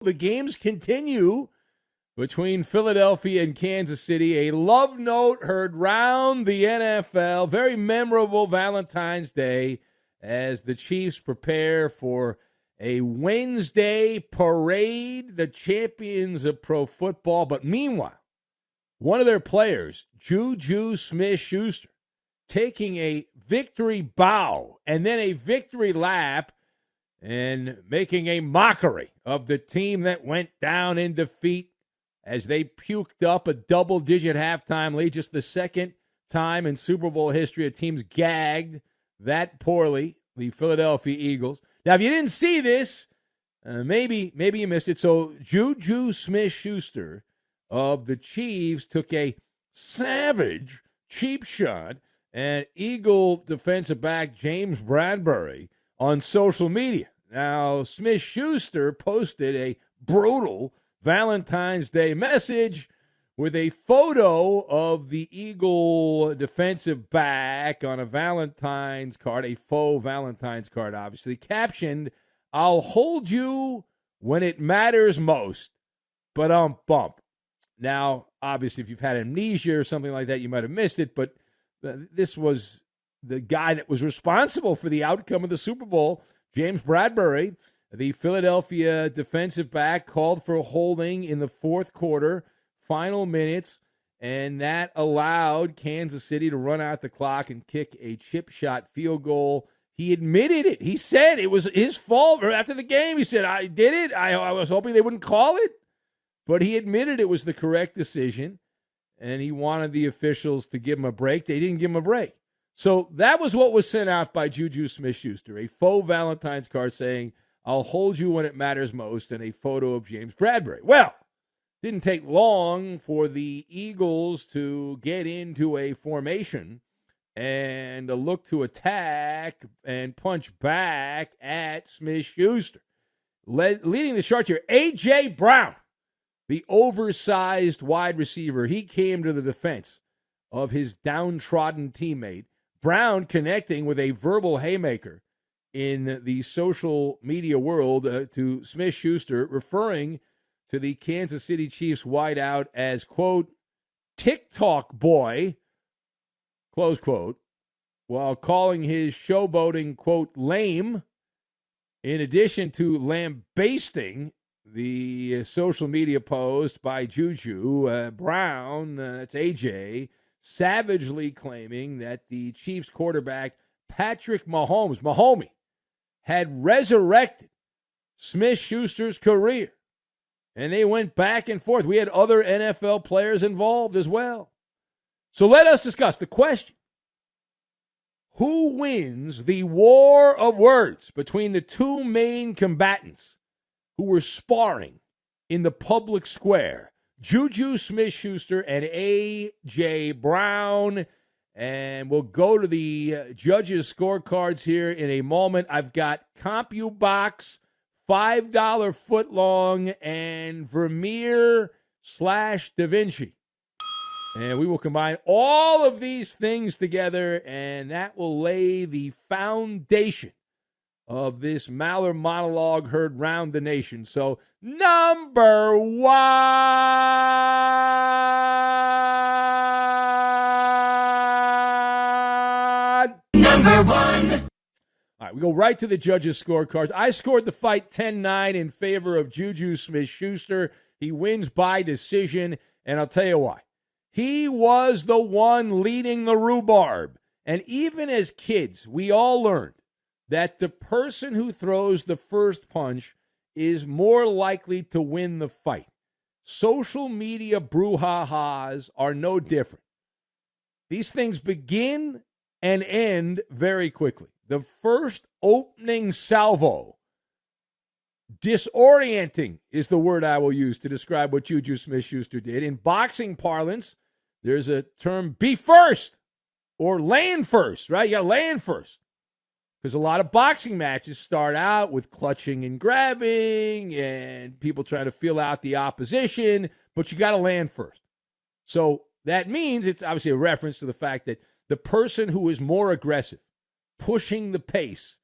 The games continue between Philadelphia and Kansas City. A love note heard round the NFL. Very memorable Valentine's Day as the Chiefs prepare for a Wednesday parade, the champions of pro football. But meanwhile, one of their players, JuJu Smith-Schuster, taking a victory bow and then a victory lap and making a mockery of the team that went down in defeat as they puked up a double-digit halftime lead. Just the second time in Super Bowl history a team's gagged that poorly, the Philadelphia Eagles. Now, if you didn't see this, maybe you missed it. So JuJu Smith-Schuster of the Chiefs took a savage cheap shot at Eagle defensive back James Bradbury on social media. Now, Smith-Schuster posted a brutal Valentine's Day message with a photo of the Eagle defensive back on a Valentine's card, a faux Valentine's card, obviously, captioned, "I'll hold you when it matters most, but bump." Now, obviously, if you've had amnesia or something like that, you might have missed it, but this was the guy that was responsible for the outcome of the Super Bowl, James Bradbury. The Philadelphia defensive back called for holding in the fourth quarter, final minutes, and that allowed Kansas City to run out the clock and kick a chip shot field goal. He admitted it. He said it was his fault. After the game, he said, "I did it. I was hoping they wouldn't call it." But he admitted it was the correct decision, and he wanted the officials to give him a break. They didn't give him a break. So that was what was sent out by JuJu Smith-Schuster, a faux Valentine's card saying, "I'll hold you when it matters most," and a photo of James Bradbury. Well, didn't take long for the Eagles to get into a formation and a look to attack and punch back at Smith-Schuster. Leading the charge here, A.J. Brown, the oversized wide receiver. He came to the defense of his downtrodden teammate. Brown connecting with a verbal haymaker in the social media world to Smith-Schuster, referring to the Kansas City Chiefs wideout as, quote, "TikTok boy," close quote, while calling his showboating, quote, "lame." In addition to lambasting the social media post by JuJu, Brown, that's AJ, savagely claiming that the Chiefs quarterback Patrick Mahomes, had resurrected Smith-Schuster's career. And they went back and forth. We had other NFL players involved as well. So let us discuss the question. Who wins the war of words between the two main combatants who were sparring in the public square? JuJu Smith-Schuster and A.J. Brown. And we'll go to the judges' scorecards here in a moment. I've got CompuBox, $5 footlong, and Vermeer/DaVinci. And we will combine all of these things together, and that will lay the foundation of this MALLER monologue heard round the nation. So, number one. Number one. All right, we go right to the judges' scorecards. I scored the fight 10-9 in favor of JuJu Smith-Schuster. He wins by decision, and I'll tell you why. He was the one leading the rhubarb. And even as kids, we all learned that the person who throws the first punch is more likely to win the fight. Social media brouhahas are no different. These things begin and end very quickly. The first opening salvo, disorienting is the word I will use to describe what JuJu Smith-Schuster did. In boxing parlance, there's a term, be first, or land first, right? You got to land first. Because a lot of boxing matches start out with clutching and grabbing and people trying to feel out the opposition, but you got to land first. So that means it's obviously a reference to the fact that the person who is more aggressive, pushing the pace,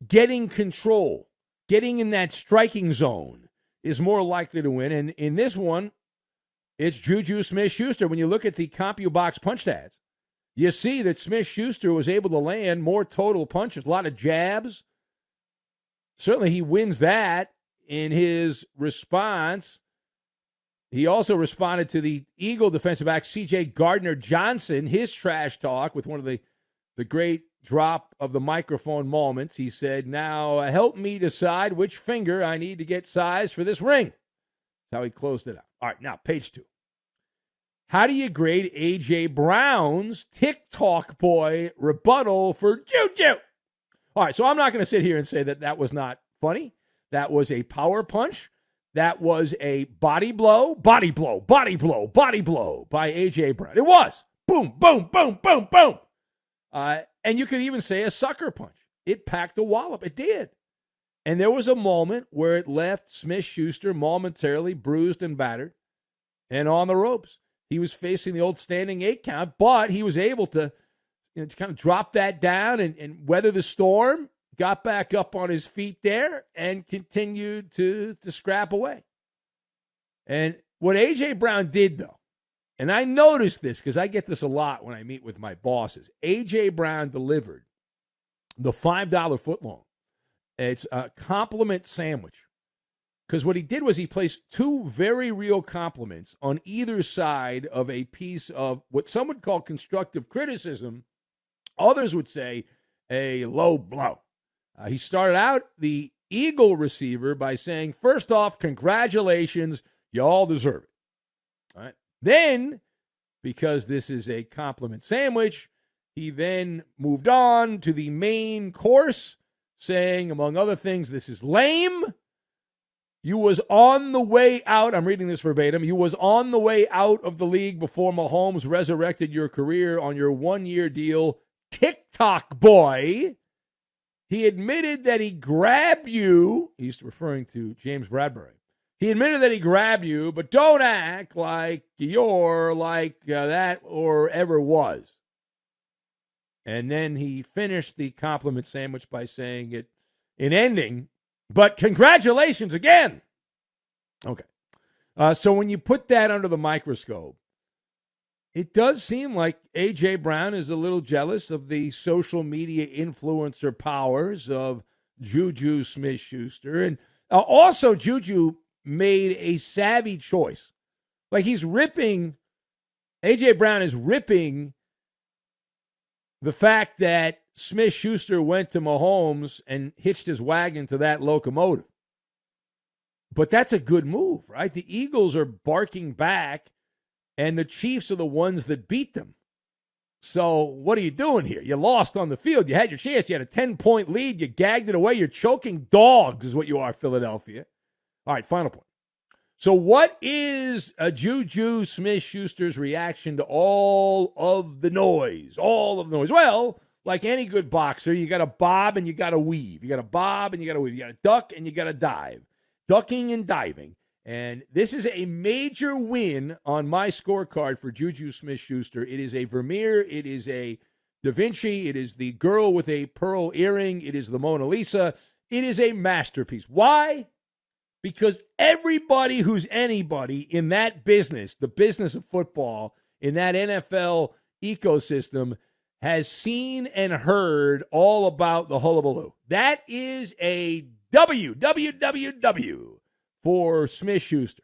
getting control, getting in that striking zone, is more likely to win. And in this one, it's JuJu Smith-Schuster. When you look at the CompuBox punch stats, you see that Smith-Schuster was able to land more total punches, a lot of jabs. Certainly he wins that in his response. He also responded to the Eagle defensive back, C.J. Gardner-Johnson, his trash talk with one of the great drop of the microphone moments. He said, now help me decide which finger I need to get sized for this ring. That's how he closed it out. All right, now page 2. How do you grade A.J. Brown's TikTok boy rebuttal for JuJu? All right, so I'm not going to sit here and say that was not funny. That was a power punch. That was a body blow by A.J. Brown. It was. Boom, boom, boom, boom, boom. And you could even say a sucker punch. It packed a wallop. It did. And there was a moment where it left Smith-Schuster momentarily bruised and battered and on the ropes. He was facing the old standing 8 count, but he was able to, to kind of drop that down and weather the storm, got back up on his feet there, and continued to scrap away. And what A.J. Brown did, though, and I noticed this because I get this a lot when I meet with my bosses, A.J. Brown delivered the $5 footlong. It's a compliment sandwich. Because what he did was he placed 2 very real compliments on either side of a piece of what some would call constructive criticism. Others would say a low blow. He started out the Eagle receiver by saying, first off, congratulations, you all deserve it. All right. Then, because this is a compliment sandwich, he then moved on to the main course, saying, among other things, this is lame. You was on the way out. I'm reading this verbatim. You was on the way out of the league before Mahomes resurrected your career on your 1-year deal. TikTok boy. He admitted that he grabbed you. He's referring to James Bradbury. He admitted that he grabbed you, but don't act like you're like that or ever was. And then he finished the compliment sandwich by saying it in ending, but congratulations again. Okay. So when you put that under the microscope, it does seem like A.J. Brown is a little jealous of the social media influencer powers of JuJu Smith-Schuster. And also JuJu made a savvy choice. Like he's ripping, A.J. Brown is ripping the fact that Smith-Schuster went to Mahomes and hitched his wagon to that locomotive. But that's a good move, right? The Eagles are barking back, and the Chiefs are the ones that beat them. So what are you doing here? You lost on the field. You had your chance. You had a 10-point lead. You gagged it away. You're choking dogs is what you are, Philadelphia. All right, final point. So what is a JuJu Smith-Schuster's reaction to all of the noise? All of the noise. Well, like any good boxer, you got to bob and you got to weave. You got to bob and you got to weave. You got to duck and you got to dive. Ducking and diving. And this is a major win on my scorecard for JuJu Smith-Schuster. It is a Vermeer. It is a Da Vinci. It is the girl with a pearl earring. It is the Mona Lisa. It is a masterpiece. Why? Because everybody who's anybody in that business, the business of football, in that NFL ecosystem, has seen and heard all about the hullabaloo. That is a WWWW for Smith-Schuster.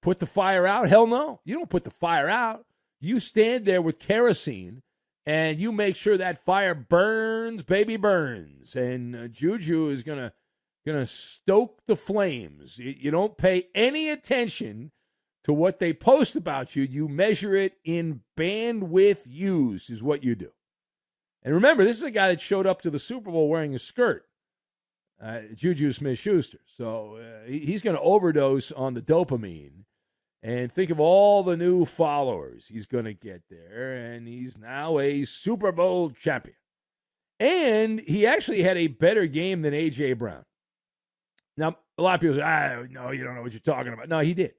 Put the fire out? Hell no. You don't put the fire out. You stand there with kerosene and you make sure that fire burns, baby, burns. And JuJu is gonna stoke the flames. You don't pay any attention to what they post about you. You measure it in bandwidth used is what you do. And remember, this is a guy that showed up to the Super Bowl wearing a skirt. JuJu Smith-Schuster. So he's going to overdose on the dopamine. And think of all the new followers he's going to get there. And he's now a Super Bowl champion. And he actually had a better game than A.J. Brown. Now, a lot of people say, no, you don't know what you're talking about. No, he did.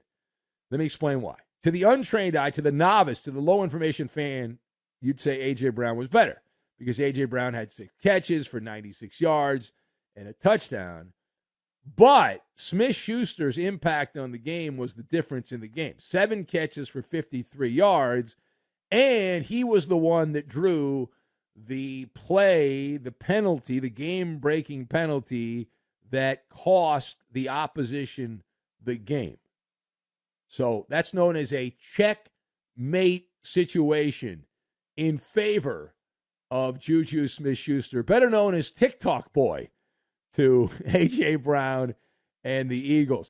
Let me explain why. To the untrained eye, to the novice, to the low-information fan, you'd say A.J. Brown was better because A.J. Brown had 6 catches for 96 yards and a touchdown. But Smith-Schuster's impact on the game was the difference in the game. 7 catches for 53 yards, and he was the one that drew the play, the penalty, the game-breaking penalty that cost the opposition the game. So that's known as a checkmate situation in favor of JuJu Smith-Schuster, better known as TikTok Boy to A.J. Brown and the Eagles.